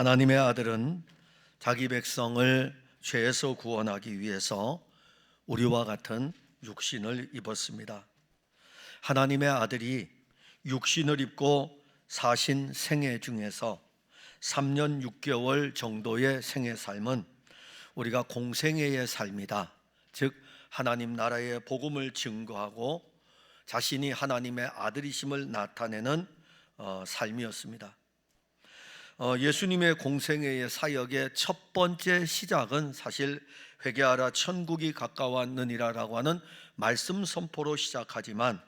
하나님의 아들은 자기 백성을 죄에서 구원하기 위해서 우리와 같은 육신을 입었습니다. 하나님의 아들이 육신을 입고 사신 생애 중에서 3년 6개월 정도의 생애 삶은 우리가 공생애의 삶이다. 즉 하나님 나라의 복음을 증거하고 자신이 하나님의 아들이심을 나타내는 삶이었습니다. 예수님의 공생애의 사역의 첫 번째 시작은 사실 회개하라 천국이 가까웠느니라라고 하는 말씀 선포로 시작하지만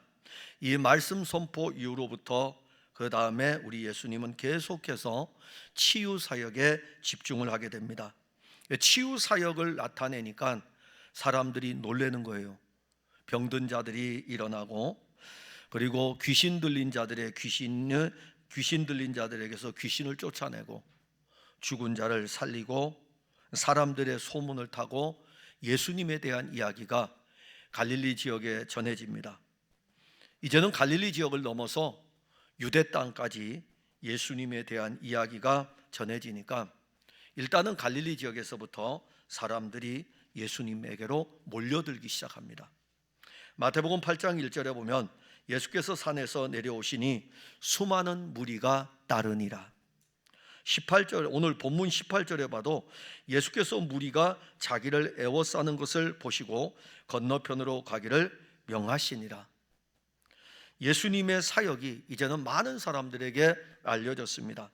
이 말씀 선포 이후로부터 그 다음에 우리 예수님은 계속해서 치유 사역에 집중을 하게 됩니다. 치유 사역을 나타내니까 사람들이 놀라는 거예요. 병든 자들이 일어나고, 그리고 귀신 들린 자들의 귀신 들린 자들에게서 귀신을 쫓아내고, 죽은 자를 살리고, 사람들의 소문을 타고 예수님에 대한 이야기가 갈릴리 지역에 전해집니다. 이제는 갈릴리 지역을 넘어서 유대 땅까지 예수님에 대한 이야기가 전해지니까 일단은 갈릴리 지역에서부터 사람들이 예수님에게로 몰려들기 시작합니다. 마태복음 8장 1절에 보면 예수께서 산에서 내려오시니 수많은 무리가 따르니라. 18절, 오늘 본문 18절에 봐도 예수께서 무리가 자기를 애워싸는 것을 보시고 건너편으로 가기를 명하시니라. 예수님의 사역이 이제는 많은 사람들에게 알려졌습니다.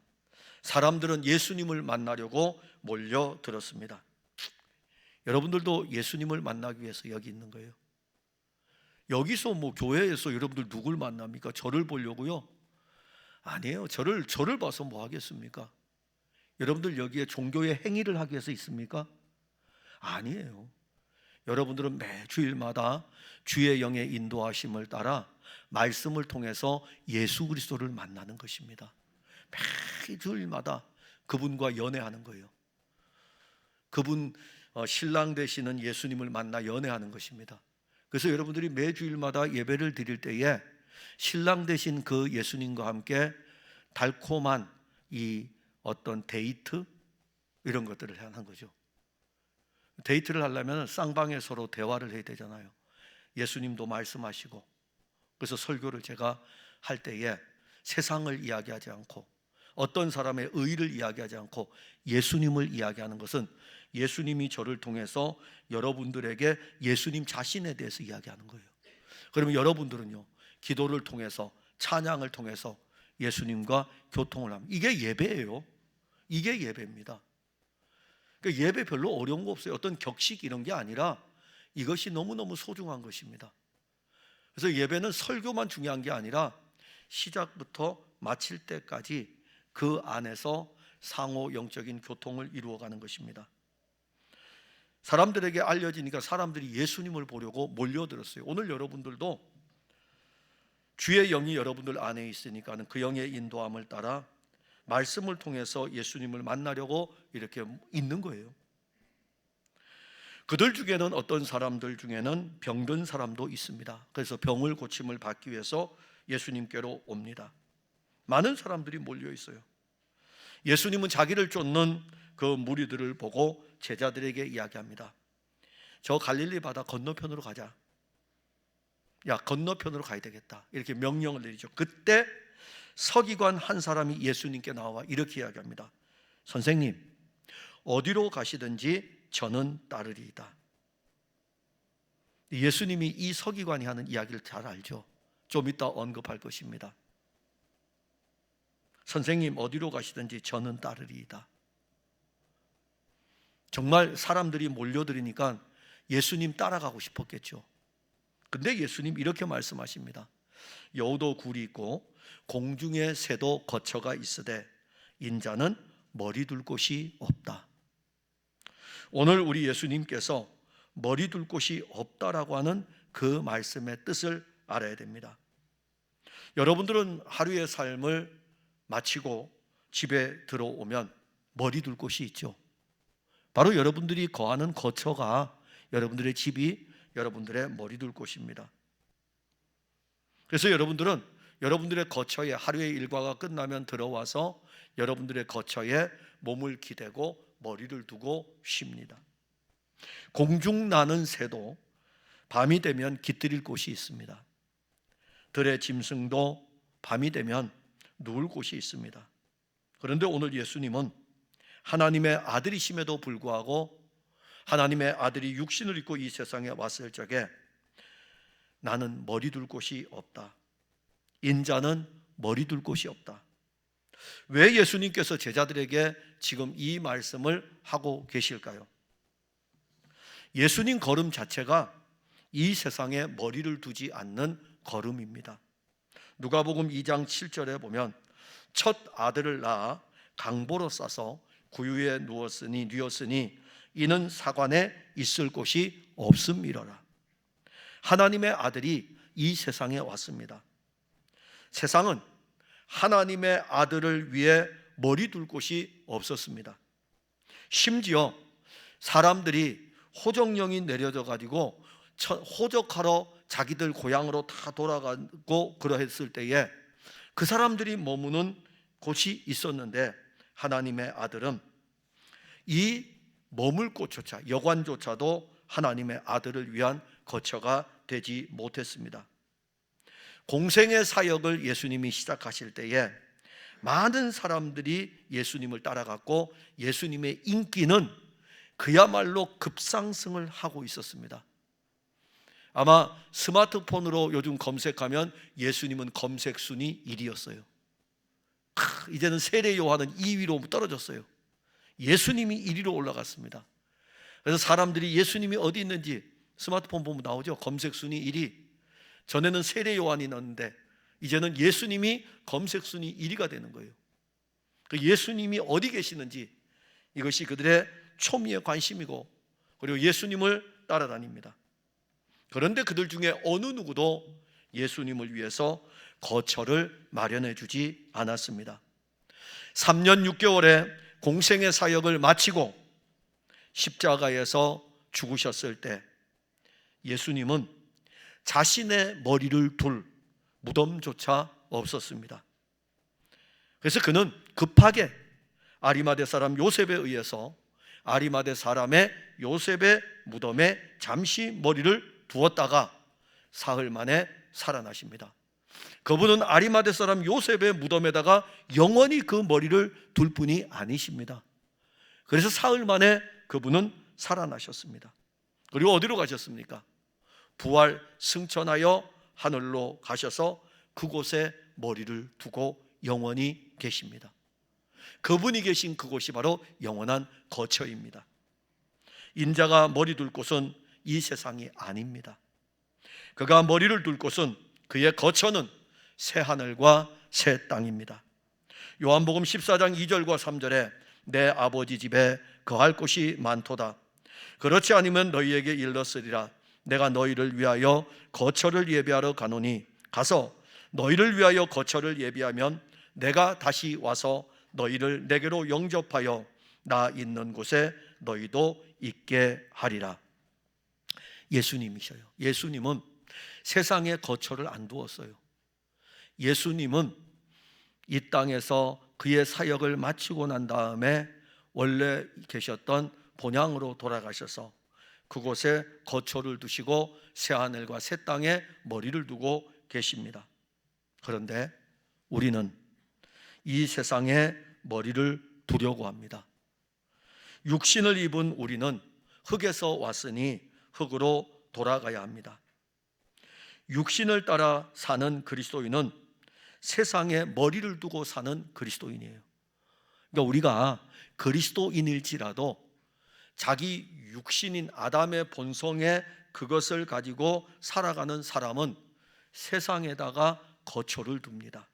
사람들은 예수님을 만나려고 몰려들었습니다. 여러분들도 예수님을 만나기 위해서 여기 있는 거예요. 여기서 교회에서 여러분들 누굴 만납니까? 저를 보려고요? 아니에요. 저를 봐서 뭐 하겠습니까? 여러분들 여기에 종교의 행위를 하기 위해서 있습니까? 아니에요. 여러분들은 매 주일마다 주의 영의 인도하심을 따라 말씀을 통해서 예수 그리스도를 만나는 것입니다. 매 주일마다 그분과 연애하는 거예요. 그분 신랑 되시는 예수님을 만나 연애하는 것입니다. 그래서 여러분들이 매 주일마다 예배를 드릴 때에 신랑 되신 그 예수님과 함께 달콤한 이 어떤 데이트 이런 것들을 하는 거죠. 데이트를 하려면 쌍방에 서로 대화를 해야 되잖아요. 예수님도 말씀하시고, 그래서 설교를 제가 할 때에 세상을 이야기하지 않고 어떤 사람의 의의를 이야기하지 않고 예수님을 이야기하는 것은 예수님이 저를 통해서 여러분들에게 예수님 자신에 대해서 이야기하는 거예요. 그러면 여러분들은요, 기도를 통해서 찬양을 통해서 예수님과 교통을 합니다. 이게 예배예요. 이게 예배입니다. 그러니까 예배 별로 어려운 거 없어요. 어떤 격식 이런 게 아니라 이것이 너무너무 소중한 것입니다. 그래서 예배는 설교만 중요한 게 아니라 시작부터 마칠 때까지 그 안에서 상호 영적인 교통을 이루어가는 것입니다. 사람들에게 알려지니까 사람들이 예수님을 보려고 몰려들었어요. 오늘 여러분들도 주의 영이 여러분들 안에 있으니까 그 영의 인도함을 따라 말씀을 통해서 예수님을 만나려고 이렇게 있는 거예요. 그들 중에는 어떤 사람들 중에는 병든 사람도 있습니다. 그래서 병을 고침을 받기 위해서 예수님께로 옵니다. 많은 사람들이 몰려 있어요. 예수님은 자기를 쫓는 그 무리들을 보고 제자들에게 이야기합니다. 저 갈릴리 바다 건너편으로 가자. 야, 건너편으로 가야 되겠다. 이렇게 명령을 내리죠. 그때 서기관 한 사람이 예수님께 나와 이렇게 이야기합니다. 선생님, 어디로 가시든지 저는 따르리이다. 예수님이 이 서기관이 하는 이야기를 잘 알죠. 좀 이따 언급할 것입니다. 선생님, 어디로 가시든지 저는 따르리이다. 정말 사람들이 몰려들으니까 예수님 따라가고 싶었겠죠. 근데 예수님 이렇게 말씀하십니다. 여우도 굴이 있고 공중의 새도 거처가 있으되 인자는 머리 둘 곳이 없다. 오늘 우리 예수님께서 머리 둘 곳이 없다라고 하는 그 말씀의 뜻을 알아야 됩니다. 여러분들은 하루의 삶을 마치고 집에 들어오면 머리 둘 곳이 있죠. 바로 여러분들이 거하는 거처가, 여러분들의 집이 여러분들의 머리 둘 곳입니다. 그래서 여러분들은 여러분들의 거처에 하루의 일과가 끝나면 들어와서 여러분들의 거처에 몸을 기대고 머리를 두고 쉽니다. 공중 나는 새도 밤이 되면 깃들일 곳이 있습니다. 들의 짐승도 밤이 되면 누울 곳이 있습니다. 그런데 오늘 예수님은 하나님의 아들이심에도 불구하고 하나님의 아들이 육신을 입고 이 세상에 왔을 적에 나는 머리 둘 곳이 없다. 인자는 머리 둘 곳이 없다. 왜 예수님께서 제자들에게 지금 이 말씀을 하고 계실까요? 예수님 걸음 자체가 이 세상에 머리를 두지 않는 걸음입니다. 누가복음 2장 7절에 보면 첫 아들을 낳아 강보로 싸서 구유에 누웠으니 이는 사관에 있을 곳이 없음이로라. 하나님의 아들이 이 세상에 왔습니다. 세상은 하나님의 아들을 위해 머리 둘 곳이 없었습니다. 심지어 사람들이 호적령이 내려져 가지고 호적하러 자기들 고향으로 다 돌아가고 그러했을 때에 그 사람들이 머무는 곳이 있었는데 하나님의 아들은 이 머물 곳조차, 여관조차도 하나님의 아들을 위한 거처가 되지 못했습니다. 공생의 사역을 예수님이 시작하실 때에 많은 사람들이 예수님을 따라갔고 예수님의 인기는 그야말로 급상승을 하고 있었습니다. 아마 스마트폰으로 요즘 검색하면 예수님은 검색 순위 1위였어요. 이제는 세례 요한은 2위로 떨어졌어요. 예수님이 1위로 올라갔습니다. 그래서 사람들이 예수님이 어디 있는지 스마트폰 보면 나오죠. 검색 순위 1위. 전에는 세례 요한이 났는데 이제는 예수님이 검색 순위 1위가 되는 거예요. 그 예수님이 어디 계시는지 이것이 그들의 초미의 관심이고 그리고 예수님을 따라다닙니다. 그런데 그들 중에 어느 누구도 예수님을 위해서 거처를 마련해 주지 않았습니다. 3년 6개월의 공생의 사역을 마치고 십자가에서 죽으셨을 때 예수님은 자신의 머리를 둘 무덤조차 없었습니다. 그래서 그는 급하게 아리마대 사람 요셉에 의해서 아리마대 사람의 요셉의 무덤에 잠시 머리를 두었다가 사흘 만에 살아나십니다. 그분은 아리마대 사람 요셉의 무덤에다가 영원히 그 머리를 둘 뿐이 아니십니다. 그래서 사흘 만에 그분은 살아나셨습니다. 그리고 어디로 가셨습니까? 부활 승천하여 하늘로 가셔서 그곳에 머리를 두고 영원히 계십니다. 그분이 계신 그곳이 바로 영원한 거처입니다. 인자가 머리 둘 곳은 이 세상이 아닙니다. 그가 머리를 둘 곳은 그의 거처는 새 하늘과 새 땅입니다. 요한복음 14장 2절과 3절에 내 아버지 집에 거할 곳이 많도다. 그렇지 않으면 너희에게 일렀으리라. 내가 너희를 위하여 거처를 예비하러 가노니 가서 너희를 위하여 거처를 예비하면 내가 다시 와서 너희를 내게로 영접하여 나 있는 곳에 너희도 있게 하리라. 예수님이셔요. 예수님은 세상에 거처를 안 두었어요. 예수님은 이 땅에서 그의 사역을 마치고 난 다음에 원래 계셨던 본향으로 돌아가셔서 그곳에 거처를 두시고 새하늘과 새 땅에 머리를 두고 계십니다. 그런데 우리는 이 세상에 머리를 두려고 합니다. 육신을 입은 우리는 흙에서 왔으니 흙으로 돌아가야 합니다. 육신을 따라 사는 그리스도인은 세상에 머리를 두고 사는 그리스도인이에요. 그러니까 우리가 그리스도인일지라도 자기 육신인 아담의 본성에 그것을 가지고 살아가는 사람은 세상에다가 거처를 둡니다.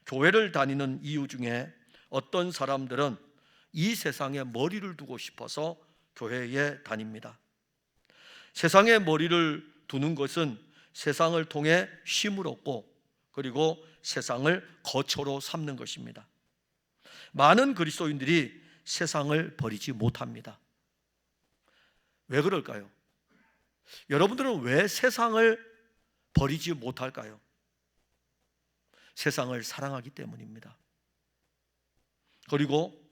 교회를 다니는 이유 중에 어떤 사람들은 이 세상에 머리를 두고 싶어서 교회에 다닙니다. 세상에 머리를 두는 것은 세상을 통해 쉼을 얻고 그리고 세상을 거처로 삼는 것입니다. 많은 그리스도인들이 세상을 버리지 못합니다. 왜 그럴까요? 여러분들은 왜 세상을 버리지 못할까요? 세상을 사랑하기 때문입니다. 그리고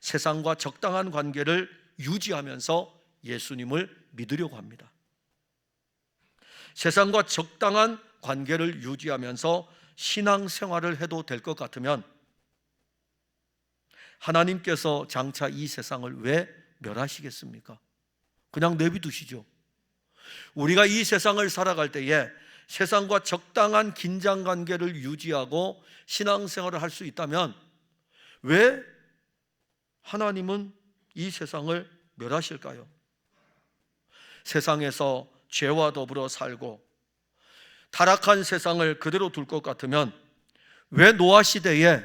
세상과 적당한 관계를 유지하면서 예수님을 믿으려고 합니다. 세상과 적당한 관계를 유지하면서 신앙생활을 해도 될 것 같으면 하나님께서 장차 이 세상을 왜 멸하시겠습니까? 그냥 내비두시죠. 우리가 이 세상을 살아갈 때에 세상과 적당한 긴장관계를 유지하고 신앙생활을 할 수 있다면 왜 하나님은 이 세상을 멸하실까요? 세상에서 죄와 더불어 살고 타락한 세상을 그대로 둘 것 같으면 왜 노아 시대에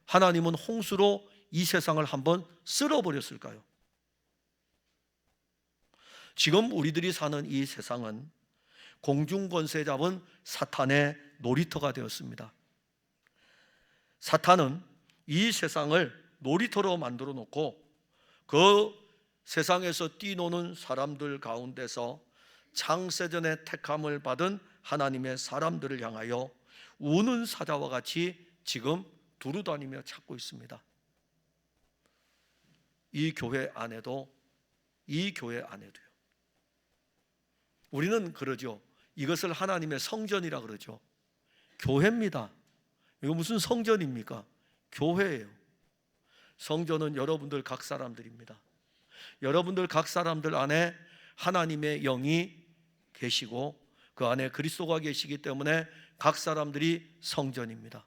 하나님은 홍수로 이 세상을 한번 쓸어버렸을까요? 지금 우리들이 사는 이 세상은 공중권세 잡은 사탄의 놀이터가 되었습니다. 사탄은 이 세상을 놀이터로 만들어 놓고 그 세상에서 뛰노는 사람들 가운데서 창세전에 택함을 받은 하나님의 사람들을 향하여 우는 사자와 같이 지금 두루다니며 찾고 있습니다. 이 교회 안에도요. 우리는 그러죠. 이것을 하나님의 성전이라 그러죠. 교회입니다. 이거 무슨 성전입니까? 교회예요. 성전은 여러분들 각 사람들입니다. 여러분들 각 사람들 안에 하나님의 영이 계시고 그 안에 그리스도가 계시기 때문에 각 사람들이 성전입니다.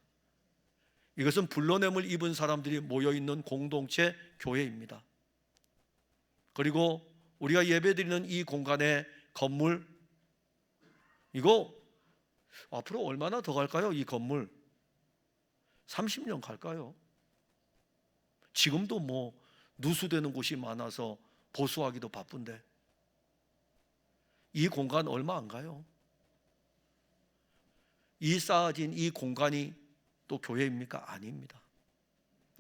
이것은 불러냄을 입은 사람들이 모여있는 공동체 교회입니다. 그리고 우리가 예배드리는 이 공간의 건물, 이거 앞으로 얼마나 더 갈까요? 이 건물 30년 갈까요? 지금도 뭐 누수되는 곳이 많아서 보수하기도 바쁜데 이 공간 얼마 안 가요. 이 쌓아진 이 공간이 또 교회입니까? 아닙니다.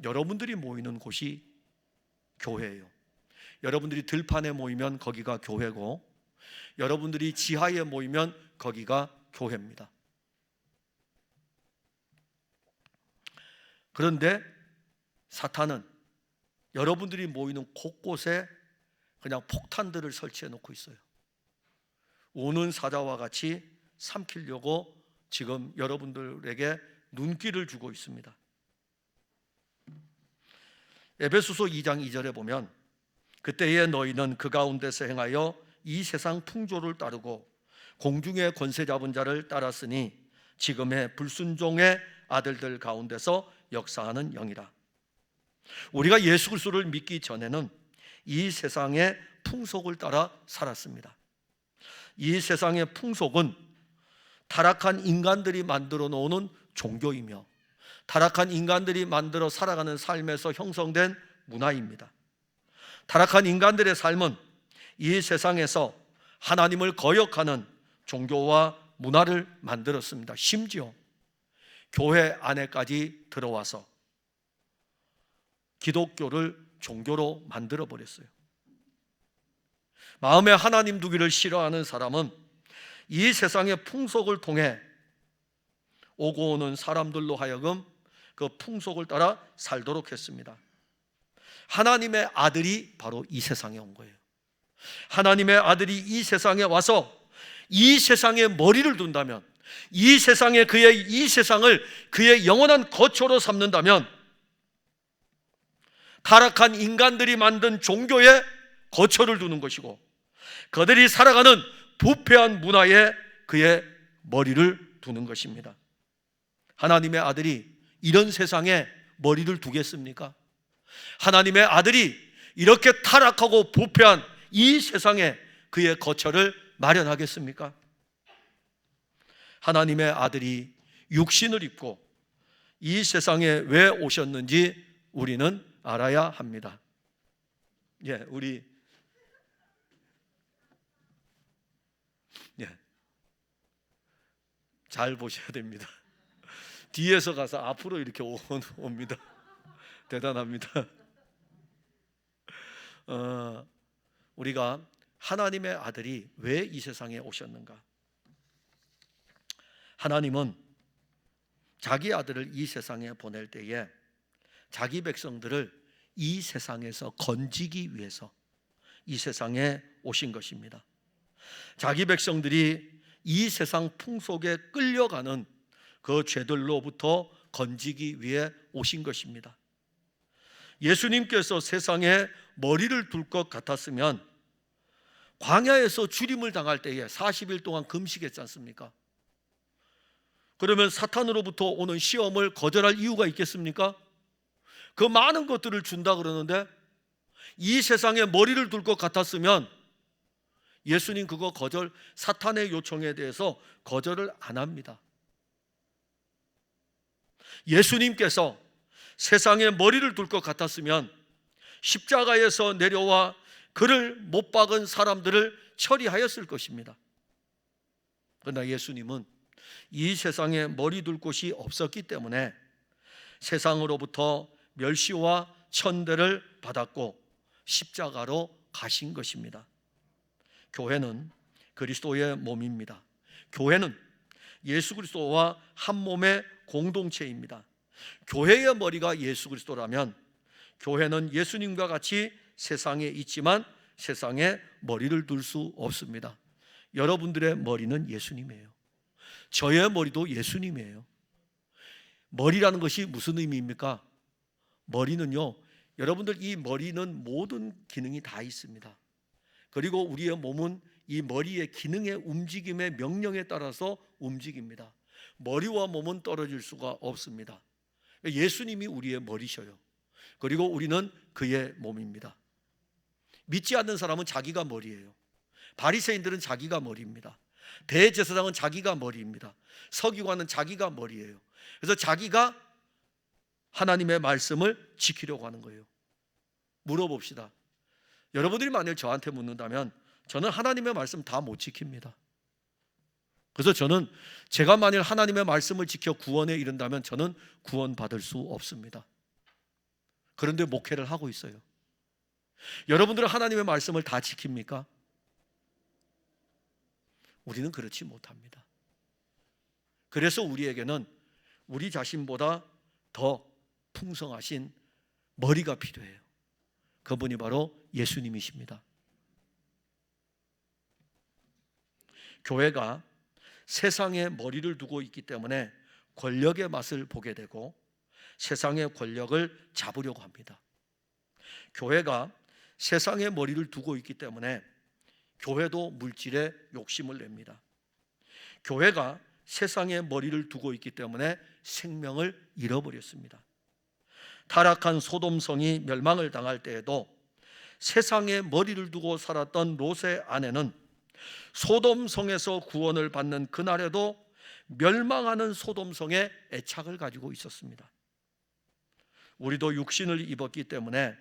여러분들이 모이는 곳이 교회예요. 여러분들이 들판에 모이면 거기가 교회고 여러분들이 지하에 모이면 거기가 교회입니다. 그런데 사탄은 여러분들이 모이는 곳곳에 그냥 폭탄들을 설치해 놓고 있어요. 우는 사자와 같이 삼키려고 지금 여러분들에게 눈길을 주고 있습니다. 에베소서 2장 2절에 보면 그때에 너희는 그 가운데서 행하여 이 세상 풍조를 따르고 공중의 권세 잡은 자를 따랐으니 지금의 불순종의 아들들 가운데서 역사하는 영이라. 우리가 예수 그리스도를 믿기 전에는 이 세상의 풍속을 따라 살았습니다. 이 세상의 풍속은 타락한 인간들이 만들어 놓은 종교이며 타락한 인간들이 만들어 살아가는 삶에서 형성된 문화입니다. 타락한 인간들의 삶은 이 세상에서 하나님을 거역하는 종교와 문화를 만들었습니다. 심지어 교회 안에까지 들어와서 기독교를 종교로 만들어 버렸어요. 마음에 하나님 두기를 싫어하는 사람은 이 세상의 풍속을 통해 오고 오는 사람들로 하여금 그 풍속을 따라 살도록 했습니다. 하나님의 아들이 바로 이 세상에 온 거예요. 하나님의 아들이 이 세상에 와서 이 세상에 머리를 둔다면, 이 세상에 이 세상을 그의 영원한 거처로 삼는다면 타락한 인간들이 만든 종교에 거처를 두는 것이고 그들이 살아가는 부패한 문화에 그의 머리를 두는 것입니다. 하나님의 아들이 이런 세상에 머리를 두겠습니까? 하나님의 아들이 이렇게 타락하고 부패한 이 세상에 그의 거처를 마련하겠습니까? 하나님의 아들이 육신을 입고 이 세상에 왜 오셨는지 우리는 알아야 합니다. 우리 잘 보셔야 됩니다. 뒤에서 가서 앞으로 이렇게 옵니다. 대단합니다. 우리가 하나님의 아들이 왜 이 세상에 오셨는가? 하나님은 자기 아들을 이 세상에 보낼 때에 자기 백성들을 이 세상에서 건지기 위해서 이 세상에 오신 것입니다. 자기 백성들이 이 세상 풍속에 끌려가는 그 죄들로부터 건지기 위해 오신 것입니다. 예수님께서 세상에 머리를 둘 것 같았으면 광야에서 주림을 당할 때에 40일 동안 금식했지 않습니까? 그러면 사탄으로부터 오는 시험을 거절할 이유가 있겠습니까? 그 많은 것들을 준다 그러는데 이 세상에 머리를 둘 것 같았으면 예수님 그거 거절, 사탄의 요청에 대해서 거절을 안 합니다. 예수님께서 세상에 머리를 둘 것 같았으면 십자가에서 내려와 그를 못 박은 사람들을 처리하였을 것입니다. 그러나 예수님은 이 세상에 머리 둘 곳이 없었기 때문에 세상으로부터 멸시와 천대를 받았고 십자가로 가신 것입니다. 교회는 그리스도의 몸입니다. 교회는 예수 그리스도와 한 몸의 공동체입니다. 교회의 머리가 예수 그리스도라면 교회는 예수님과 같이 세상에 있지만 세상에 머리를 둘 수 없습니다. 여러분들의 머리는 예수님이에요. 저의 머리도 예수님이에요. 머리라는 것이 무슨 의미입니까? 머리는요, 여러분들 이 머리는 모든 기능이 다 있습니다. 그리고 우리의 몸은 이 머리의 기능의 움직임의 명령에 따라서 움직입니다. 머리와 몸은 떨어질 수가 없습니다. 예수님이 우리의 머리셔요. 그리고 우리는 그의 몸입니다. 믿지 않는 사람은 자기가 머리예요. 바리새인들은 자기가 머리입니다. 대제사장은 자기가 머리입니다. 서기관은 자기가 머리예요. 그래서 자기가 하나님의 말씀을 지키려고 하는 거예요. 물어봅시다. 여러분들이 만약 저한테 묻는다면 저는 하나님의 말씀 다 못 지킵니다. 그래서 저는 제가 만일 하나님의 말씀을 지켜 구원에 이른다면 저는 구원받을 수 없습니다. 그런데 목회를 하고 있어요. 여러분들은 하나님의 말씀을 다 지킵니까? 우리는 그렇지 못합니다. 그래서 우리에게는 우리 자신보다 더 풍성하신 머리가 필요해요. 그분이 바로 예수님이십니다. 교회가 세상에 머리를 두고 있기 때문에 권력의 맛을 보게 되고 세상의 권력을 잡으려고 합니다. 교회가 세상에 머리를 두고 있기 때문에 교회도 물질에 욕심을 냅니다. 교회가 세상에 머리를 두고 있기 때문에 생명을 잃어버렸습니다. 타락한 소돔성이 멸망을 당할 때에도 세상에 머리를 두고 살았던 롯의 아내는 소돔성에서 구원을 받는 그날에도 멸망하는 소돔성에 애착을 가지고 있었습니다. 우리도 육신을 입었기 때문에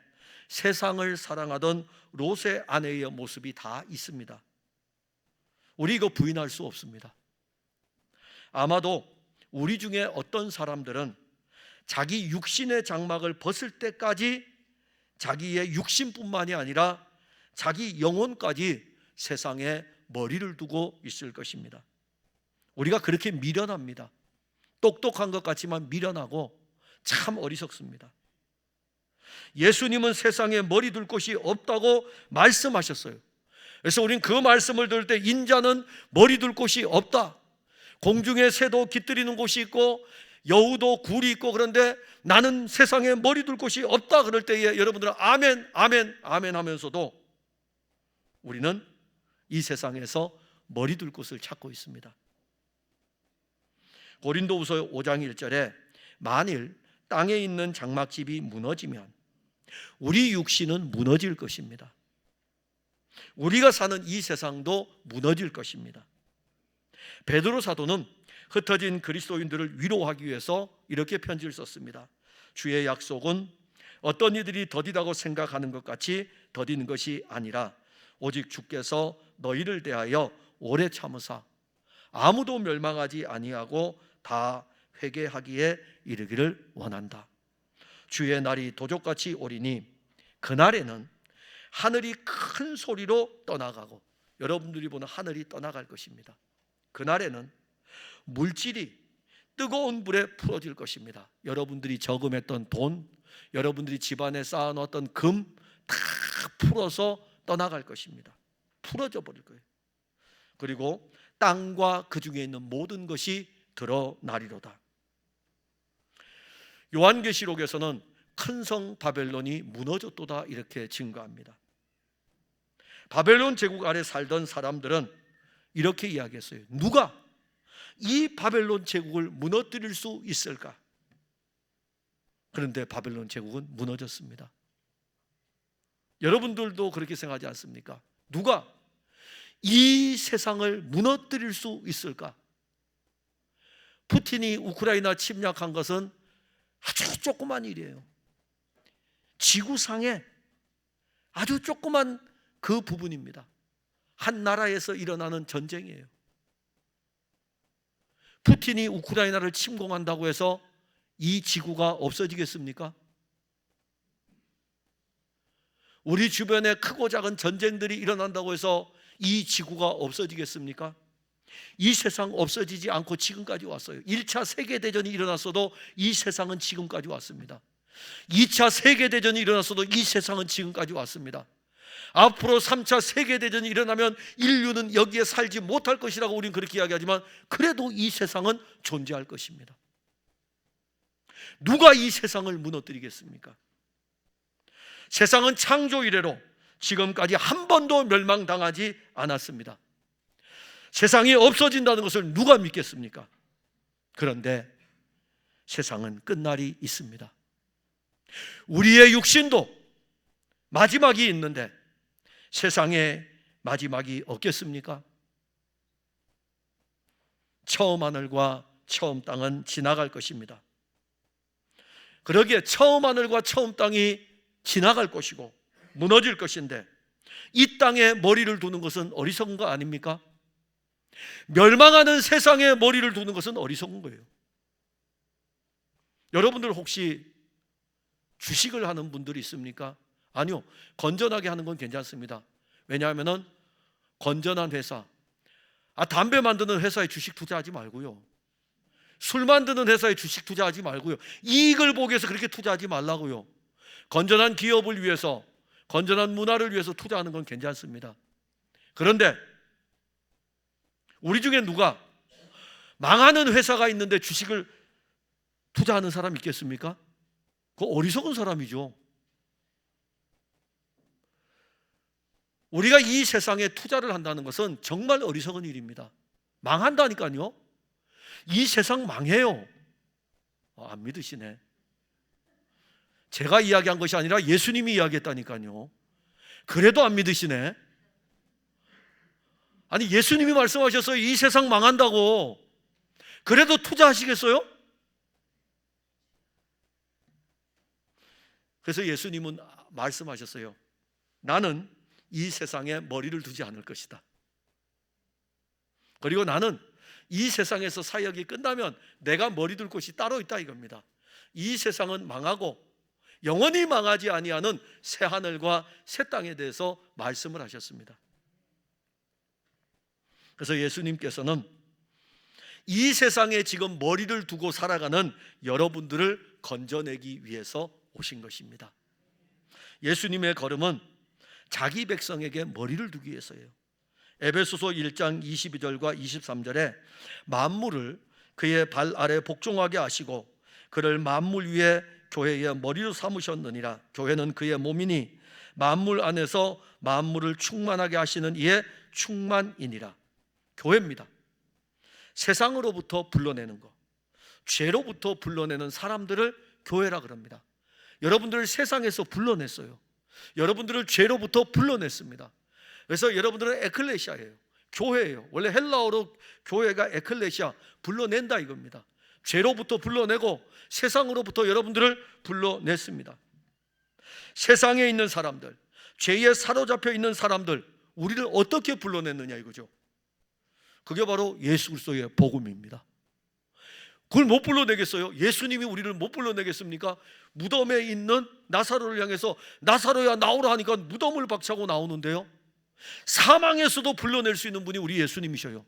세상을 사랑하던 롯의 아내의 모습이 다 있습니다. 우리 이거 부인할 수 없습니다. 아마도 우리 중에 어떤 사람들은 자기 육신의 장막을 벗을 때까지 자기의 육신뿐만이 아니라 자기 영혼까지 세상에 머리를 두고 있을 것입니다. 우리가 그렇게 미련합니다. 똑똑한 것 같지만 미련하고 참 어리석습니다. 예수님은 세상에 머리 둘 곳이 없다고 말씀하셨어요. 그래서 우린 그 말씀을 들을 때 인자는 머리 둘 곳이 없다. 공중에 새도 깃들이는 곳이 있고 여우도 굴이 있고 그런데 나는 세상에 머리 둘 곳이 없다 그럴 때에 여러분들은 아멘 아멘 아멘 하면서도 우리는 이 세상에서 머리 둘 곳을 찾고 있습니다. 고린도후서 5장 1절에 만일 땅에 있는 장막집이 무너지면 우리 육신은 무너질 것입니다. 우리가 사는 이 세상도 무너질 것입니다. 베드로 사도는 흩어진 그리스도인들을 위로하기 위해서 이렇게 편지를 썼습니다. 주의 약속은 어떤 이들이 더디다고 생각하는 것 같이 더디는 것이 아니라 오직 주께서 너희를 대하여 오래 참으사 아무도 멸망하지 아니하고 다 회개하기에 이르기를 원한다. 주의 날이 도적같이 오리니 그날에는 하늘이 큰 소리로 떠나가고, 여러분들이 보는 하늘이 떠나갈 것입니다. 그날에는 물질이 뜨거운 불에 풀어질 것입니다. 여러분들이 저금했던 돈, 여러분들이 집안에 쌓아놓았던 금 다 풀어서 떠나갈 것입니다. 풀어져 버릴 거예요. 그리고 땅과 그 중에 있는 모든 것이 드러나리로다. 요한계시록에서는 큰 성 바벨론이 무너졌도다 이렇게 증거합니다. 바벨론 제국 아래 살던 사람들은 이렇게 이야기했어요. 누가 이 바벨론 제국을 무너뜨릴 수 있을까? 그런데 바벨론 제국은 무너졌습니다. 여러분들도 그렇게 생각하지 않습니까? 누가 이 세상을 무너뜨릴 수 있을까? 푸틴이 우크라이나 침략한 것은 아주 조그만 일이에요. 지구상에 아주 조그만 그 부분입니다. 한 나라에서 일어나는 전쟁이에요. 푸틴이 우크라이나를 침공한다고 해서 이 지구가 없어지겠습니까? 우리 주변에 크고 작은 전쟁들이 일어난다고 해서 이 지구가 없어지겠습니까? 이 세상 없어지지 않고 지금까지 왔어요. 1차 세계대전이 일어났어도 이 세상은 지금까지 왔습니다. 2차 세계대전이 일어났어도 이 세상은 지금까지 왔습니다. 앞으로 3차 세계대전이 일어나면 인류는 여기에 살지 못할 것이라고 우리는 그렇게 이야기하지만 그래도 이 세상은 존재할 것입니다. 누가 이 세상을 무너뜨리겠습니까? 세상은 창조 이래로 지금까지 한 번도 멸망당하지 않았습니다. 세상이 없어진다는 것을 누가 믿겠습니까? 그런데 세상은 끝날이 있습니다. 우리의 육신도 마지막이 있는데 세상에 마지막이 없겠습니까? 처음 하늘과 처음 땅은 지나갈 것입니다. 그러기에 처음 하늘과 처음 땅이 지나갈 것이고 무너질 것인데 이 땅에 머리를 두는 것은 어리석은 거 아닙니까? 멸망하는 세상에 머리를 두는 것은 어리석은 거예요. 여러분들 혹시 주식을 하는 분들이 있습니까? 아니요. 건전하게 하는 건 괜찮습니다. 왜냐하면 건전한 회사, 담배 만드는 회사에 주식 투자하지 말고요. 술 만드는 회사에 주식 투자하지 말고요. 이익을 보기 위해서 그렇게 투자하지 말라고요. 건전한 기업을 위해서, 건전한 문화를 위해서 투자하는 건 괜찮습니다. 그런데 우리 중에 누가 망하는 회사가 있는데 주식을 투자하는 사람이 있겠습니까? 그거 어리석은 사람이죠. 우리가 이 세상에 투자를 한다는 것은 정말 어리석은 일입니다. 망한다니까요. 이 세상 망해요. 안 믿으시네. 제가 이야기한 것이 아니라 예수님이 이야기했다니까요. 그래도 안 믿으시네. 아니, 예수님이 말씀하셨어요. 이 세상 망한다고. 그래도 투자하시겠어요? 그래서 예수님은 말씀하셨어요. 나는 이 세상에 머리를 두지 않을 것이다. 그리고 나는 이 세상에서 사역이 끝나면 내가 머리 둘 곳이 따로 있다 이겁니다. 이 세상은 망하고 영원히 망하지 아니하는 새 하늘과 새 땅에 대해서 말씀을 하셨습니다. 그래서 예수님께서는 이 세상에 지금 머리를 두고 살아가는 여러분들을 건져내기 위해서 오신 것입니다. 예수님의 걸음은 자기 백성에게 머리를 두기 위해서예요. 에베소서 1장 22절과 23절에 만물을 그의 발 아래 복종하게 하시고 그를 만물 위에 교회의 머리로 삼으셨느니라. 교회는 그의 몸이니 만물 안에서 만물을 충만하게 하시는 이의 충만이니라. 교회입니다. 세상으로부터 불러내는 것, 죄로부터 불러내는 사람들을 교회라 그럽니다. 여러분들을 세상에서 불러냈어요. 여러분들을 죄로부터 불러냈습니다. 그래서 여러분들은 에클레시아예요. 교회예요. 원래 헬라어로 교회가 에클레시아, 불러낸다 이겁니다. 죄로부터 불러내고 세상으로부터 여러분들을 불러냈습니다. 세상에 있는 사람들, 죄에 사로잡혀 있는 사람들, 우리를 어떻게 불러냈느냐 이거죠. 그게 바로 예수 그리스도의 복음입니다. 그걸 못 불러내겠어요? 예수님이 우리를 못 불러내겠습니까? 무덤에 있는 나사로를 향해서 나사로야 나오라 하니까 무덤을 박차고 나오는데요, 사망에서도 불러낼 수 있는 분이 우리 예수님이셔요.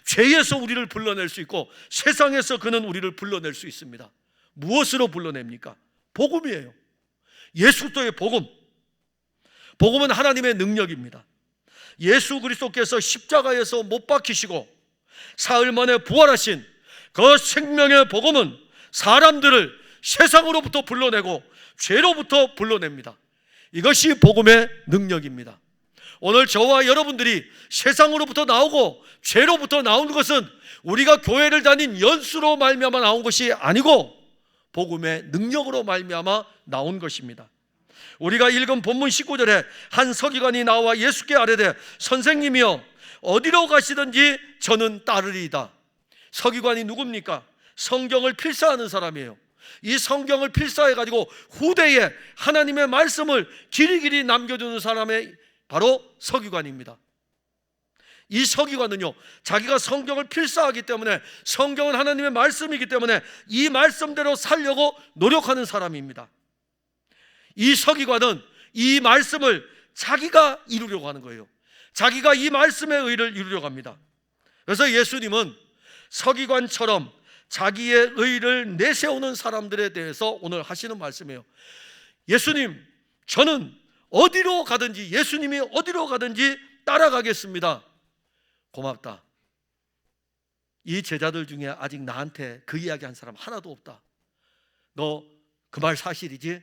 죄에서 우리를 불러낼 수 있고 세상에서 그는 우리를 불러낼 수 있습니다. 무엇으로 불러냅니까? 복음이에요. 예수 그리스도의 복음. 복음은 하나님의 능력입니다. 예수 그리스도께서 십자가에서 못 박히시고 사흘 만에 부활하신 그 생명의 복음은 사람들을 세상으로부터 불러내고 죄로부터 불러냅니다. 이것이 복음의 능력입니다. 오늘 저와 여러분들이 세상으로부터 나오고 죄로부터 나온 것은 우리가 교회를 다닌 연수로 말미암아 나온 것이 아니고 복음의 능력으로 말미암아 나온 것입니다. 우리가 읽은 본문 19절에 한 서기관이 나와 예수께 아뢰되 선생님이여 어디로 가시든지 저는 따르리이다. 서기관이 누굽니까? 성경을 필사하는 사람이에요. 이 성경을 필사해가지고 후대에 하나님의 말씀을 길이길이 남겨주는 사람이 바로 서기관입니다. 이 서기관은요, 자기가 성경을 필사하기 때문에, 성경은 하나님의 말씀이기 때문에 이 말씀대로 살려고 노력하는 사람입니다. 이 서기관은 이 말씀을 자기가 이루려고 하는 거예요. 자기가 이 말씀의 의를 이루려고 합니다. 그래서 예수님은 서기관처럼 자기의 의를 내세우는 사람들에 대해서 오늘 하시는 말씀이에요. 예수님, 저는 어디로 가든지, 예수님이 어디로 가든지 따라가겠습니다. 고맙다. 이 제자들 중에 아직 나한테 그 이야기 한 사람 하나도 없다. 너 그 말 사실이지?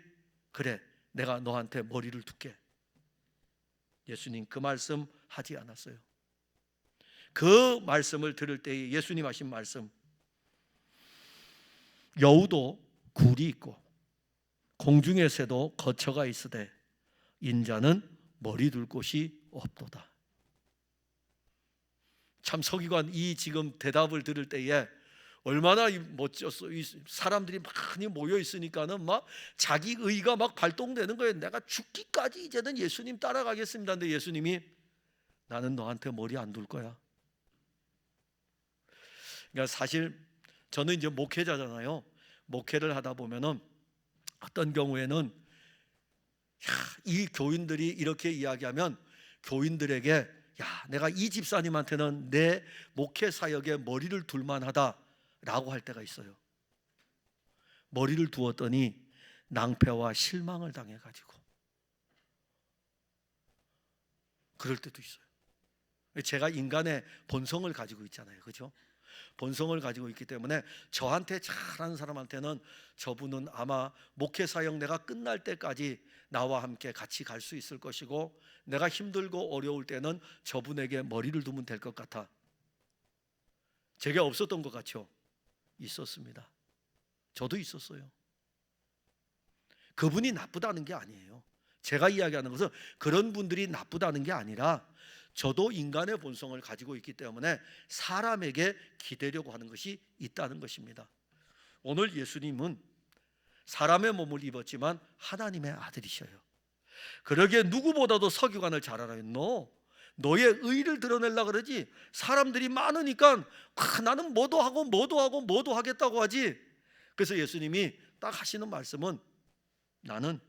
그래, 내가 너한테 머리를 둘게. 예수님 그 말씀 하지 않았어요. 그 말씀을 들을 때에 예수님 하신 말씀, 여우도 굴이 있고 공중의 새도 거처가 있으되 인자는 머리 둘 곳이 없도다. 참 서기관 이 지금 대답을 들을 때에 얼마나 멋졌어. 사람들이 많이 모여 있으니까는 막 자기 의가 막 발동되는 거예요. 내가 죽기까지 이제는 예수님 따라가겠습니다. 근데 예수님이 나는 너한테 머리 안 둘 거야. 그러니까 사실 저는 이제 목회자잖아요. 목회를 하다 보면은 어떤 경우에는 이 교인들이 이렇게 이야기하면 교인들에게 야, 내가 이 집사님한테는 내 목회 사역에 머리를 둘 만하다라고 할 때가 있어요. 머리를 두었더니 낭패와 실망을 당해가지고 그럴 때도 있어요. 제가 인간의 본성을 가지고 있잖아요, 그렇죠? 본성을 가지고 있기 때문에 저한테 잘하는 사람한테는 저분은 아마 목회 사역 내가 끝날 때까지 나와 함께 같이 갈 수 있을 것이고, 내가 힘들고 어려울 때는 저분에게 머리를 두면 될 것 같아. 제게 없었던 것 같죠? 있었습니다. 저도 있었어요. 그분이 나쁘다는 게 아니에요. 제가 이야기하는 것은 그런 분들이 나쁘다는 게 아니라 저도 인간의 본성을 가지고 있기 때문에 사람에게 기대려고 하는 것이 있다는 것입니다. 오늘 예수님은 사람의 몸을 입었지만 하나님의 아들이셔요. 그러기에 누구보다도 서기관을 잘 알아요. 너의 의를 드러내려고 그러지. 사람들이 많으니까 나는 뭐도 하고 뭐도 하고 뭐도 하겠다고 하지. 그래서 예수님이 딱 하시는 말씀은 나는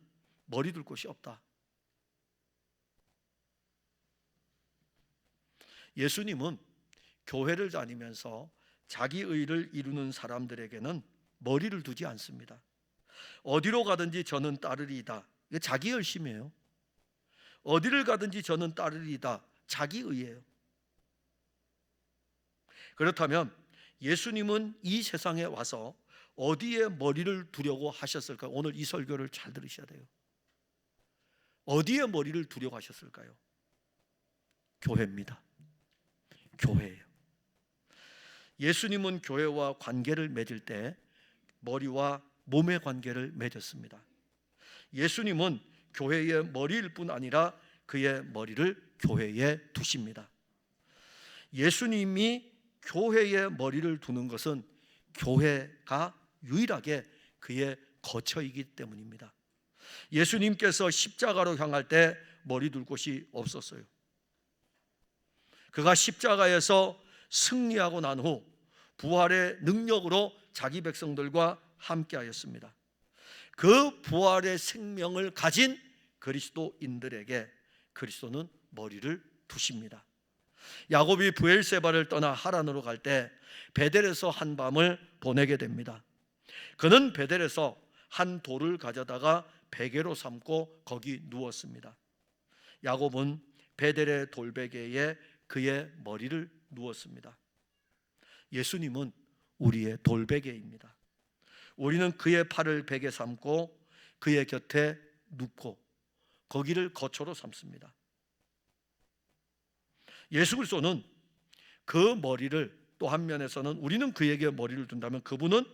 머리 둘 곳이 없다. 예수님은 교회를 다니면서 자기 의를 이루는 사람들에게는 머리를 두지 않습니다. 어디로 가든지 저는 따르리이다. 이게 자기 열심이에요. 어디를 가든지 저는 따르리이다. 자기 의예요. 그렇다면 예수님은 이 세상에 와서 어디에 머리를 두려고 하셨을까요? 오늘 이 설교를 잘 들으셔야 돼요. 어디에 머리를 두려고 하셨을까요? 교회입니다. 교회예요. 예수님은 교회와 관계를 맺을 때 머리와 몸의 관계를 맺었습니다. 예수님은 교회의 머리일 뿐 아니라 그의 머리를 교회에 두십니다. 예수님이 교회에 머리를 두는 것은 교회가 유일하게 그의 거처이기 때문입니다. 예수님께서 십자가로 향할 때 머리 둘 곳이 없었어요. 그가 십자가에서 승리하고 난 후 부활의 능력으로 자기 백성들과 함께하였습니다. 그 부활의 생명을 가진 그리스도인들에게 그리스도는 머리를 두십니다. 야곱이 브엘세바를 떠나 하란으로 갈 때 베델에서 한 밤을 보내게 됩니다. 그는 베델에서 한 돌을 가져다가 베개로 삼고 거기 누웠습니다. 야곱은 베델의 돌베개에 그의 머리를 누웠습니다. 예수님은 우리의 돌베개입니다. 우리는 그의 팔을 베개 삼고 그의 곁에 눕고 거기를 거처로 삼습니다. 예수 그리스도는 그 머리를, 또 한 면에서는 우리는 그에게 머리를 둔다면 그분은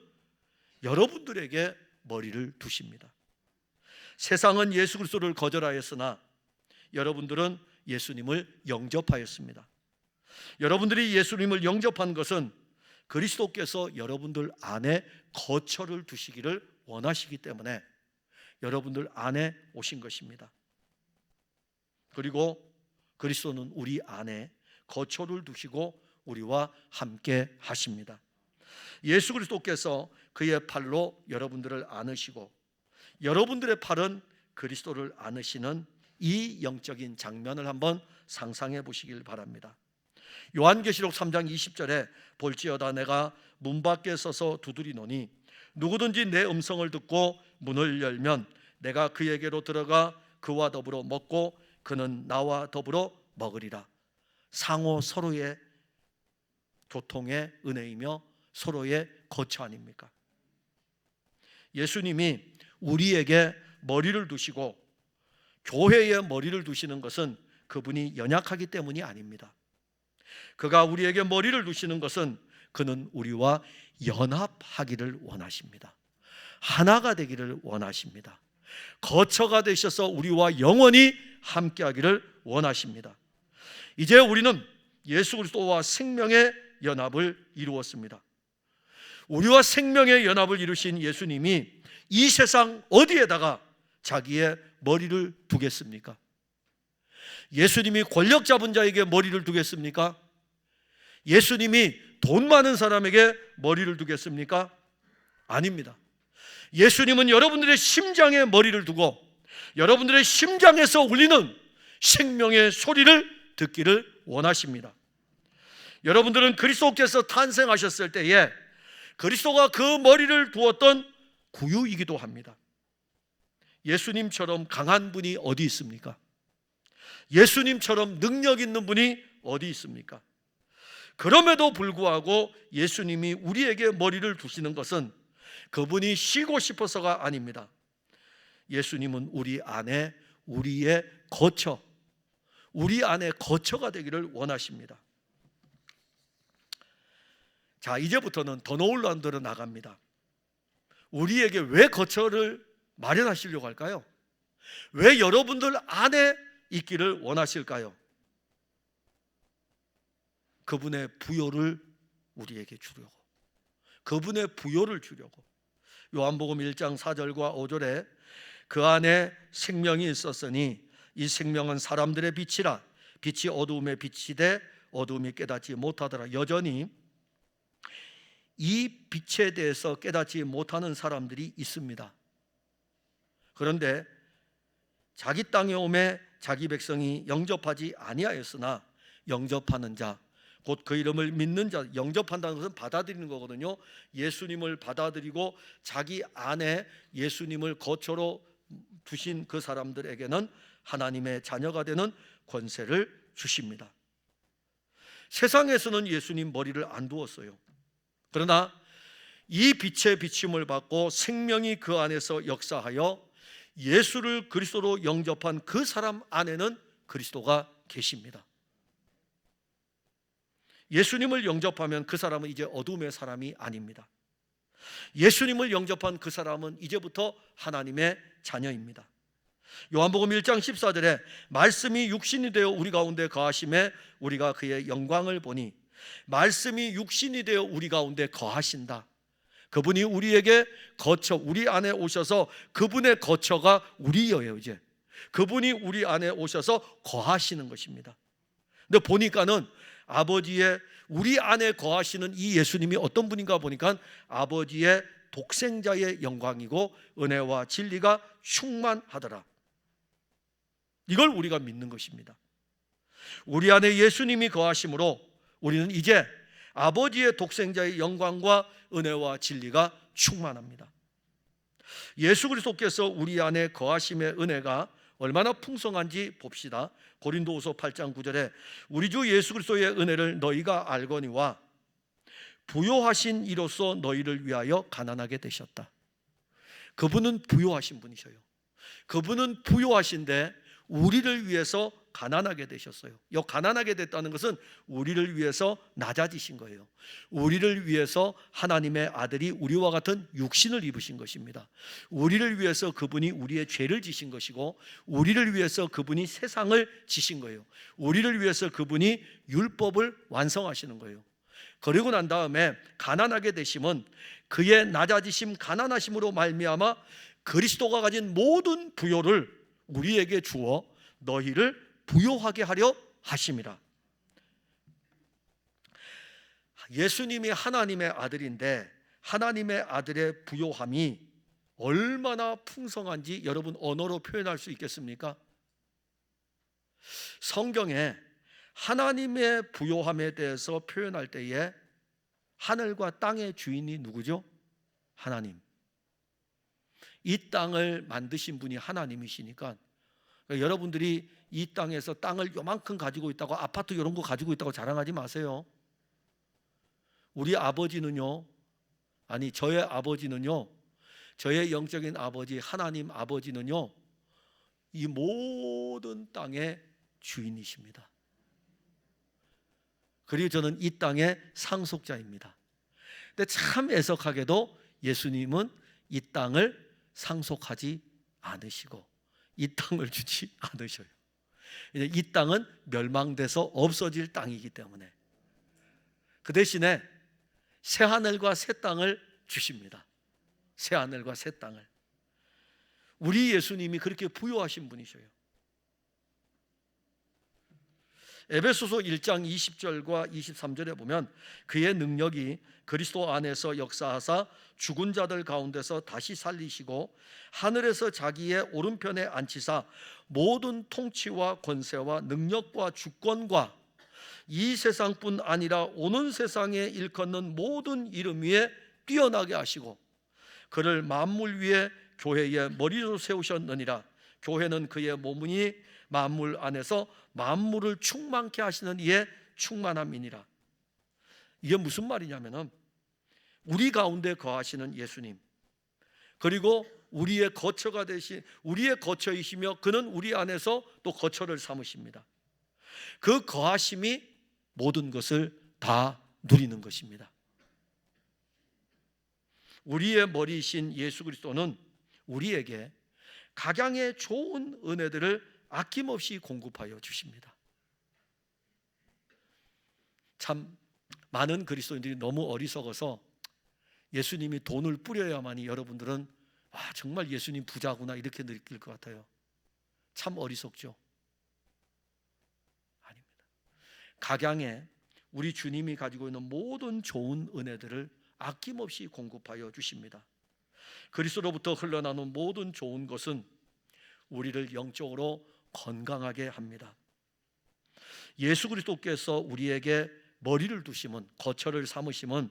여러분들에게 머리를 두십니다. 세상은 예수 그리스도를 거절하였으나 여러분들은 예수님을 영접하였습니다. 여러분들이 예수님을 영접한 것은 그리스도께서 여러분들 안에 거처를 두시기를 원하시기 때문에 여러분들 안에 오신 것입니다. 그리고 그리스도는 우리 안에 거처를 두시고 우리와 함께 하십니다. 예수 그리스도께서 그의 팔로 여러분들을 안으시고 여러분들의 팔은 그리스도를 안으시는 이 영적인 장면을 한번 상상해 보시길 바랍니다. 요한계시록 3장 20절에 볼지어다 내가 문 밖에 서서 두드리노니 누구든지 내 음성을 듣고 문을 열면 내가 그에게로 들어가 그와 더불어 먹고 그는 나와 더불어 먹으리라. 상호 서로의 교통의 은혜이며 서로의 거처 아닙니까? 예수님이 우리에게 머리를 두시고 교회에 머리를 두시는 것은 그분이 연약하기 때문이 아닙니다. 그가 우리에게 머리를 두시는 것은 그는 우리와 연합하기를 원하십니다. 하나가 되기를 원하십니다. 거처가 되셔서 우리와 영원히 함께하기를 원하십니다. 이제 우리는 예수 그리스도와 생명의 연합을 이루었습니다. 우리와 생명의 연합을 이루신 예수님이 이 세상 어디에다가 자기의 머리를 두겠습니까? 예수님이 권력 잡은 자에게 머리를 두겠습니까? 예수님이 돈 많은 사람에게 머리를 두겠습니까? 아닙니다. 예수님은 여러분들의 심장에 머리를 두고 여러분들의 심장에서 울리는 생명의 소리를 듣기를 원하십니다. 여러분들은 그리스도께서 탄생하셨을 때에 그리스도가 그 머리를 두었던 구유이기도 합니다. 예수님처럼 강한 분이 어디 있습니까? 예수님처럼 능력 있는 분이 어디 있습니까? 그럼에도 불구하고 예수님이 우리에게 머리를 두시는 것은 그분이 쉬고 싶어서가 아닙니다. 예수님은 우리 안에 우리의 거처, 우리 안에 거처가 되기를 원하십니다. 자, 이제부터는 더 노을란드로 나갑니다. 우리에게 왜 거처를 마련하시려고 할까요? 왜 여러분들 안에 있기를 원하실까요? 그분의 부요를 우리에게 주려고, 그분의 부요를 주려고. 요한복음 1장 4절과 5절에 그 안에 생명이 있었으니 이 생명은 사람들의 빛이라 빛이 어두움에 비치되 어두움이 깨닫지 못하더라. 여전히 이 빛에 대해서 깨닫지 못하는 사람들이 있습니다. 그런데 자기 땅에 오매 자기 백성이 영접하지 아니하였으나 영접하는 자, 곧 그 이름을 믿는 자, 영접한다는 것은 받아들이는 거거든요. 예수님을 받아들이고 자기 안에 예수님을 거처로 두신 그 사람들에게는 하나님의 자녀가 되는 권세를 주십니다. 세상에서는 예수님 머리를 안 두었어요. 그러나 이 빛의 비침을 받고 생명이 그 안에서 역사하여 예수를 그리스도로 영접한 그 사람 안에는 그리스도가 계십니다. 예수님을 영접하면 그 사람은 이제 어둠의 사람이 아닙니다. 예수님을 영접한 그 사람은 이제부터 하나님의 자녀입니다. 요한복음 1장 14절에 말씀이 육신이 되어 우리 가운데 거하심에 우리가 그의 영광을 보니, 말씀이 육신이 되어 우리 가운데 거하신다. 그분이 우리에게 거처, 우리 안에 오셔서 그분의 거처가 우리예요. 이제 그분이 우리 안에 오셔서 거하시는 것입니다. 근데 보니까는 아버지의, 우리 안에 거하시는 이 예수님이 어떤 분인가 보니까 아버지의 독생자의 영광이고 은혜와 진리가 충만하더라. 이걸 우리가 믿는 것입니다. 우리 안에 예수님이 거하심으로 우리는 이제 아버지의 독생자의 영광과 은혜와 진리가 충만합니다. 예수 그리스도께서 우리 안에 거하심의 은혜가 얼마나 풍성한지 봅시다. 고린도후서 8장 9절에 우리 주 예수 그리스도의 은혜를 너희가 알거니와 부요하신 이로써 너희를 위하여 가난하게 되셨다. 그분은 부요하신 분이셔요. 그분은 부요하신데 우리를 위해서 가난하게 되셨어요. 이 가난하게 됐다는 것은 우리를 위해서 낮아지신 거예요. 우리를 위해서 하나님의 아들이 우리와 같은 육신을 입으신 것입니다. 우리를 위해서 그분이 우리의 죄를 지신 것이고, 우리를 위해서 그분이 세상을 지신 거예요. 우리를 위해서 그분이 율법을 완성하시는 거예요. 그리고 난 다음에 가난하게 되심은 그의 낮아지심, 가난하심으로 말미암아 그리스도가 가진 모든 부요를 우리에게 주어 너희를 부요하게 하려 하심이라. 예수님이 하나님의 아들인데 하나님의 아들의 부요함이 얼마나 풍성한지 여러분 언어로 표현할 수 있겠습니까? 성경에 하나님의 부요함에 대해서 표현할 때에 하늘과 땅의 주인이 누구죠? 하나님. 이 땅을 만드신 분이 하나님이시니까 여러분들이 이 땅에서 땅을 요만큼 가지고 있다고, 아파트 이런 거 가지고 있다고 자랑하지 마세요. 우리 아버지는요, 아니 저의 아버지는요, 저의 영적인 아버지 하나님 아버지는요, 이 모든 땅의 주인이십니다. 그리고 저는 이 땅의 상속자입니다. 근데 참 애석하게도 예수님은 이 땅을 상속하지 않으시고 이 땅을 주지 않으셔요. 이 땅은 멸망돼서 없어질 땅이기 때문에 그 대신에 새 하늘과 새 땅을 주십니다. 새 하늘과 새 땅을. 우리 예수님이 그렇게 부요하신 분이셔요. 에베소서 1장 20절과 23절에 보면 그의 능력이 그리스도 안에서 역사하사 죽은 자들 가운데서 다시 살리시고 하늘에서 자기의 오른편에 앉히사 모든 통치와 권세와 능력과 주권과 이 세상뿐 아니라 오는 세상에 일컫는 모든 이름 위에 뛰어나게 하시고 그를 만물 위에 교회의 머리로 세우셨느니라. 교회는 그의 몸이니 만물 안에서 만물을 충만케 하시는 이의 충만함이니라. 이게 무슨 말이냐면은 우리 가운데 거하시는 예수님, 그리고 우리의 거처가 되신, 우리의 거처이시며 그는 우리 안에서 또 거처를 삼으십니다. 그 거하심이 모든 것을 다 누리는 것입니다. 우리의 머리이신 예수 그리스도는 우리에게 각양의 좋은 은혜들을 아낌없이 공급하여 주십니다. 참 많은 그리스도인들이 너무 어리석어서 예수님이 돈을 뿌려야만이 여러분들은 정말 예수님 부자구나 이렇게 느낄 것 같아요. 참 어리석죠. 아닙니다. 각양의 우리 주님이 가지고 있는 모든 좋은 은혜들을 아낌없이 공급하여 주십니다. 그리스도로부터 흘러나오는 모든 좋은 것은 우리를 영적으로 건강하게 합니다. 예수 그리스도께서 우리에게 머리를 두심은, 거처를 삼으심은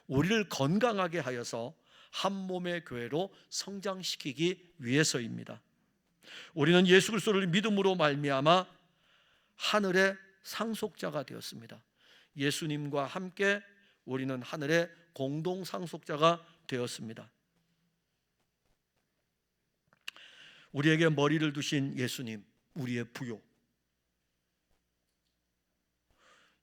우리를 건강하게 하여서 한 몸의 교회로 성장시키기 위해서입니다. 우리는 예수 그리스도를 믿음으로 말미암아 하늘의 상속자가 되었습니다. 예수님과 함께 우리는 하늘의 공동 상속자가 되었습니다. 우리에게 머리를 두신 예수님, 우리의 부요.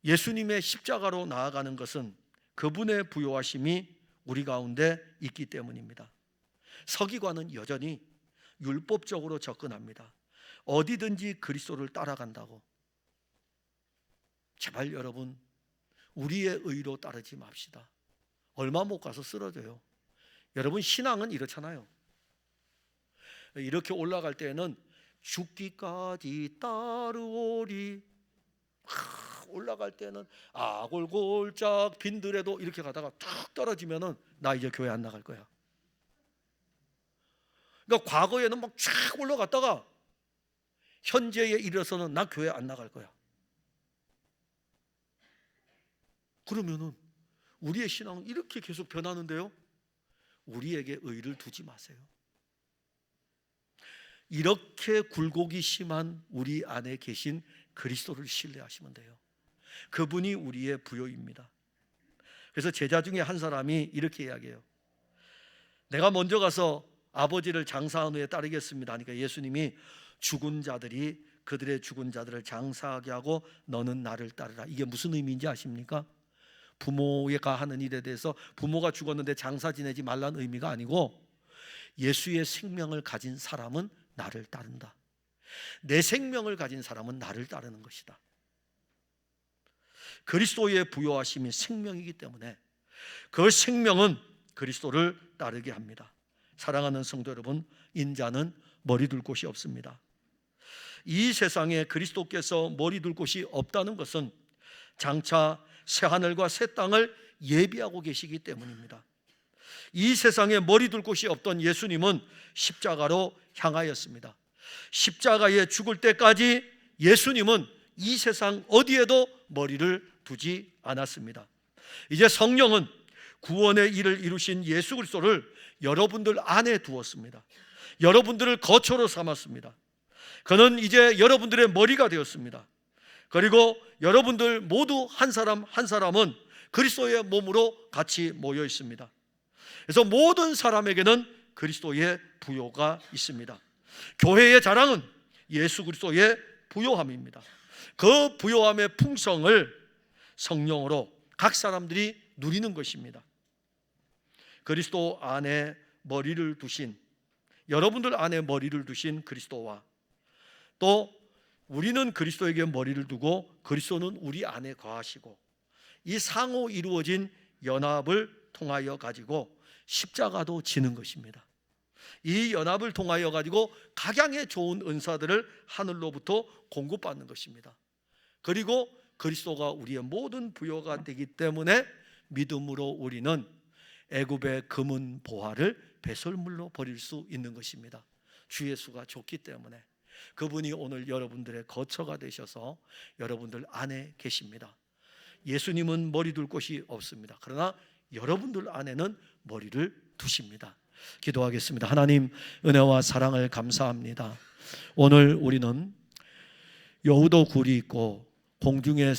예수님의 십자가로 나아가는 것은 그분의 부요하심이 우리 가운데 있기 때문입니다. 서기관은 여전히 율법적으로 접근합니다. 어디든지 그리스도를 따라간다고. 제발 여러분, 우리의 의로 따르지 맙시다. 얼마 못 가서 쓰러져요. 여러분, 신앙은 이렇잖아요. 이렇게 올라갈 때에는 죽기까지 따르오리. 올라갈 때는 아골골짝 빈들에도 이렇게 가다가 툭 떨어지면은 나 이제 교회 안 나갈 거야. 그러니까 과거에는 막 쫙 올라갔다가 현재에 이르러서는 나 교회 안 나갈 거야. 그러면은 우리의 신앙은 이렇게 계속 변하는데요. 우리에게 의를 두지 마세요. 이렇게 굴곡이 심한 우리 안에 계신 그리스도를 신뢰하시면 돼요. 그분이 우리의 부요입니다. 그래서 제자 중에 한 사람이 이렇게 이야기해요. 내가 먼저 가서 아버지를 장사한 후에 따르겠습니다 하니까 예수님이 죽은 자들이 그들의 죽은 자들을 장사하게 하고 너는 나를 따르라. 이게 무슨 의미인지 아십니까? 부모가 하는 일에 대해서 부모가 죽었는데 장사 지내지 말라는 의미가 아니고, 예수의 생명을 가진 사람은 나를 따른다. 내 생명을 가진 사람은 나를 따르는 것이다. 그리스도의 부요하심이 생명이기 때문에 그 생명은 그리스도를 따르게 합니다. 사랑하는 성도 여러분, 인자는 머리 둘 곳이 없습니다. 이 세상에 그리스도께서 머리 둘 곳이 없다는 것은 장차 새하늘과 새 땅을 예비하고 계시기 때문입니다. 이 세상에 머리 둘 곳이 없던 예수님은 십자가로 향하였습니다. 십자가에 죽을 때까지 예수님은 이 세상 어디에도 머리를 두지 않았습니다. 이제 성령은 구원의 일을 이루신 예수 그리스도를 여러분들 안에 두었습니다. 여러분들을 거처로 삼았습니다. 그는 이제 여러분들의 머리가 되었습니다. 그리고 여러분들 모두 한 사람 한 사람은 그리스도의 몸으로 같이 모여 있습니다. 그래서 모든 사람에게는 그리스도의 부요가 있습니다. 교회의 자랑은 예수 그리스도의 부요함입니다. 그 부요함의 풍성을 성령으로 각 사람들이 누리는 것입니다. 그리스도 안에 머리를 두신, 여러분들 안에 머리를 두신 그리스도와 또 우리는 그리스도에게 머리를 두고 그리스도는 우리 안에 거하시고, 이 상호 이루어진 연합을 통하여 가지고 십자가도 지는 것입니다. 이 연합을 통하여 가지고 각양의 좋은 은사들을 하늘로부터 공급받는 것입니다. 그리고 그리스도가 우리의 모든 부요가 되기 때문에 믿음으로 우리는 애굽의 금은 보화를 배설물로 버릴 수 있는 것입니다. 주 예수가 좋기 때문에 그분이 오늘 여러분들의 거처가 되셔서 여러분들 안에 계십니다. 예수님은 머리 둘 곳이 없습니다. 그러나 여러분들 안에는 머리를 두십니다. 기도하겠습니다. 하나님, 은혜와 사랑을 감사합니다. 오늘 우리는 여우도 굴이 있고 공중에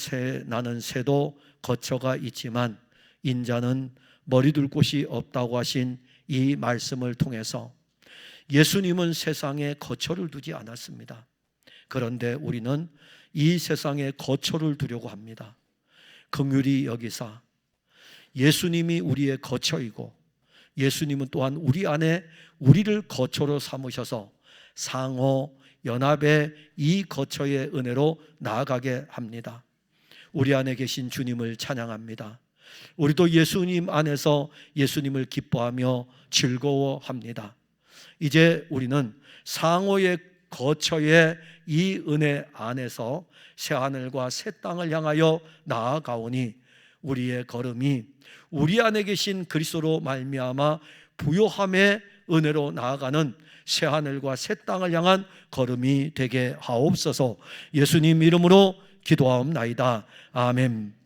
나는 새도 거처가 있지만 인자는 머리 둘 곳이 없다고 하신 이 말씀을 통해서 예수님은 세상에 거처를 두지 않았습니다. 그런데 우리는 이 세상에 거처를 두려고 합니다. 긍휼히 여기사 예수님이 우리의 거처이고 예수님은 또한 우리 안에 우리를 거처로 삼으셔서 상호 연합의 이 거처의 은혜로 나아가게 합니다. 우리 안에 계신 주님을 찬양합니다. 우리도 예수님 안에서 예수님을 기뻐하며 즐거워합니다. 이제 우리는 상호의 거처의 이 은혜 안에서 새하늘과 새 땅을 향하여 나아가오니 우리의 걸음이 우리 안에 계신 그리스도로 말미암아 부요함의 은혜로 나아가는 새하늘과 새 땅을 향한 걸음이 되게 하옵소서. 예수님 이름으로 기도하옵나이다. 아멘.